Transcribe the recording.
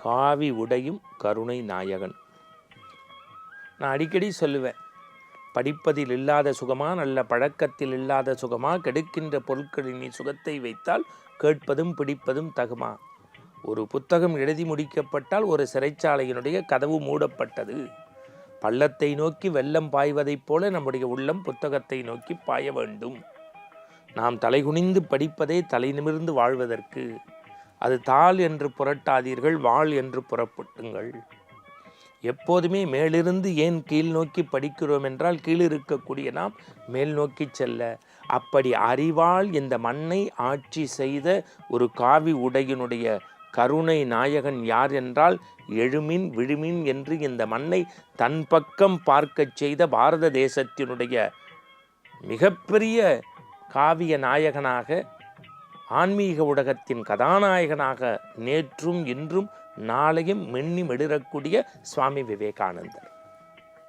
காவி உடையும் கருணை நாயகன். நான் அடிக்கடி சொல்லுவேன், படிப்பதில் இல்லாத சுகமா, நல்ல பழக்கத்தில் இல்லாத சுகமா, கெடுக்கின்ற பொருட்களின் நீ சுகத்தை வைத்தால் கேட்பதும் பிடிப்பதும் தகுமா? ஒரு புத்தகம் எழுதி முடிக்கப்பட்டால் ஒரு சிறைச்சாலையினுடைய கதவு மூடப்பட்டது. பள்ளத்தை நோக்கி வெள்ளம் பாய்வதைப் போல நம்முடைய உள்ளம் புத்தகத்தை நோக்கி பாய வேண்டும். நாம் தலைகுனிந்து படிப்பதே தலை நிமிர்ந்து வாழ்வதற்கு. அது தாள் என்று புரட்டாதீர்கள், வாழ் என்று புறப்பட்டுங்கள். எப்போதுமே மேலிருந்து ஏன் கீழ் நோக்கி படிக்கிறோம் என்றால், கீழ் இருக்கக்கூடிய நாம் மேல் நோக்கி செல்ல. அப்படி அறிவால் இந்த மண்ணை ஆட்சி செய்த ஒரு காவி உடையினுடைய கருணை நாயகன் யார் என்றால், எழுமின் விழுமின் என்று இந்த மண்ணை தன் பக்கம் பார்க்க செய்த பாரத தேசத்தினுடைய மிகப்பெரிய காவிய நாயகனாக, ஆன்மீக ஊடகத்தின் கதாநாயகனாக நேற்றும் இன்றும் நாளையும் மென்னி மெடுறக்கூடிய சுவாமி விவேகானந்தர்.